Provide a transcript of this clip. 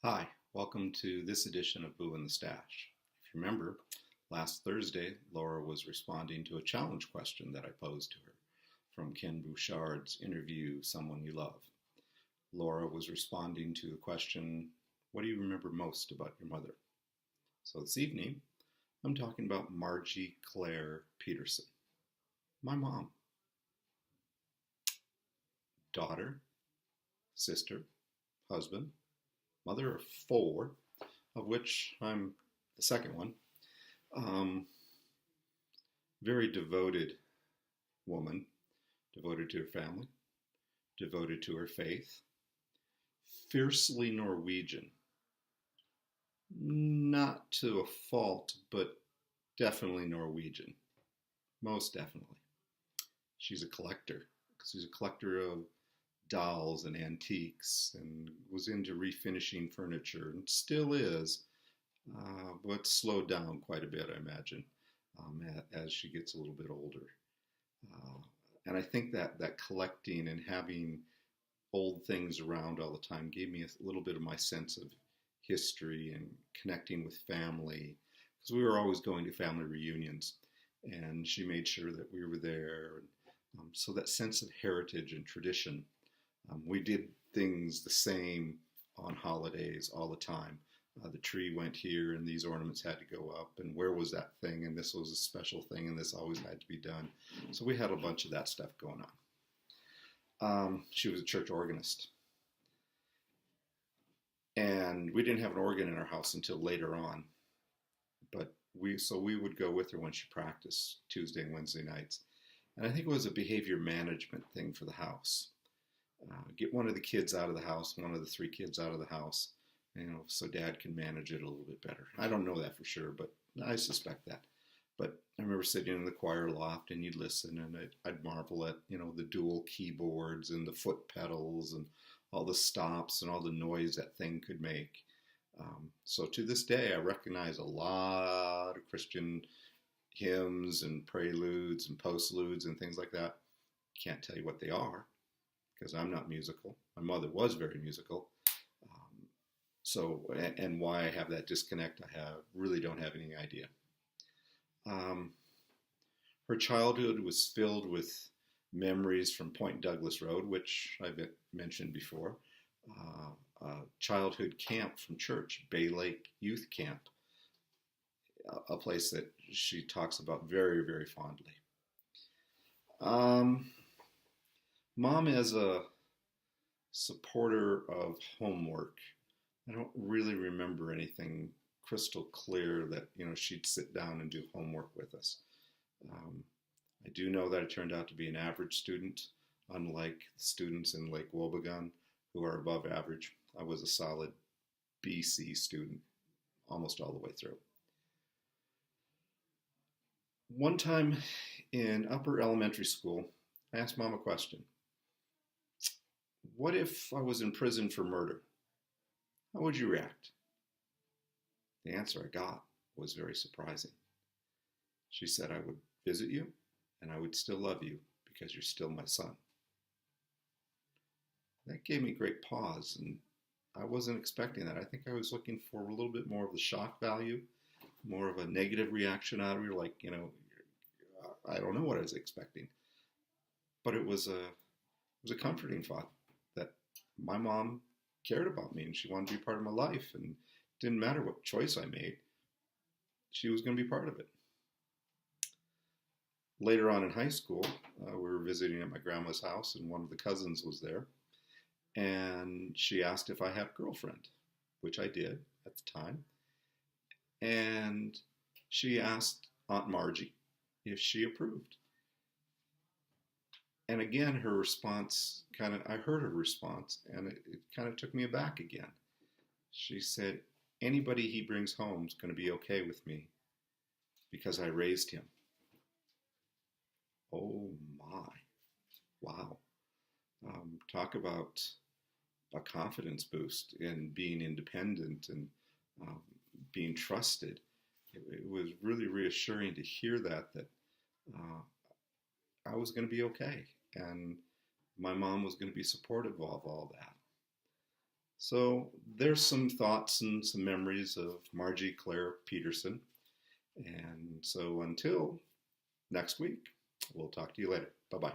Hi, welcome to this edition of Boo and the Stash. If you remember, last Thursday, Laura was responding to a challenge question that I posed to her from Ken Bouchard's interview, Someone You Love. Laura was responding to the question, what do you remember most about your mother? So this evening, I'm talking about Margie Claire Peterson, my mom. Daughter, sister, husband, mother of four, of which I'm the second one. Very devoted woman, devoted to her family, devoted to her faith, fiercely Norwegian. Not to a fault, but definitely Norwegian. Most definitely. She's a collector. She's a collector of dolls and antiques and was into refinishing furniture and still is, but slowed down quite a bit, I imagine, as she gets a little bit older. And I think that collecting and having old things around all the time gave me a little bit of my sense of history and connecting with family, because we were always going to family reunions, and she made sure that we were there. So that sense of heritage and tradition. We did things the same on holidays all the time. The tree went here and these ornaments had to go up, and where was that thing, and this was a special thing, and this always had to be done. So we had a bunch of that stuff going on. She was a church organist. And we didn't have an organ in our house until later on. But we would go with her when she practiced Tuesday and Wednesday nights. And I think it was a behavior management thing for the house. Get one of the kids out of the house, one of the three kids out of the house, so Dad can manage it a little bit better. I don't know that for sure, but I suspect that. But I remember sitting in the choir loft, and you'd listen, and I'd marvel at, the dual keyboards and the foot pedals and all the stops and all the noise that thing could make. So to this day, I recognize a lot of Christian hymns and preludes and postludes and things like that. Can't tell you what they are, because I'm not musical. My mother was very musical. And why I have that disconnect, really don't have any idea. Her childhood was filled with memories from Point Douglas Road, which I've mentioned before. Childhood camp from church, Bay Lake Youth Camp, a place that she talks about very, very fondly. Mom is a supporter of homework. I don't really remember anything crystal clear that, she'd sit down and do homework with us. I do know that I turned out to be an average student, unlike the students in Lake Wobegon who are above average. I was a solid BC student almost all the way through. One time in upper elementary school, I asked Mom a question. What if I was in prison for murder? How would you react? The answer I got was very surprising. She said I would visit you and I would still love you because you're still my son. That gave me great pause, and I wasn't expecting that. I think I was looking for a little bit more of the shock value, more of a negative reaction out of her, like, I don't know what I was expecting. But it was a comforting thought that my mom cared about me and she wanted to be part of my life, and it didn't matter what choice I made, she was going to be part of it. Later on in high school, we were visiting at my grandma's house, and one of the cousins was there, and she asked if I had a girlfriend, which I did at the time, and she asked Aunt Margie if she approved. And again, her response I heard her response, and it kind of took me aback again. She said, anybody he brings home is going to be okay with me because I raised him. Oh my, wow. Talk about a confidence boost in being independent and being trusted. It was really reassuring to hear that I was going to be okay, and my mom was going to be supportive of all that. So there's some thoughts and some memories of Margie Claire Peterson. And so until next week, we'll talk to you later. Bye-bye.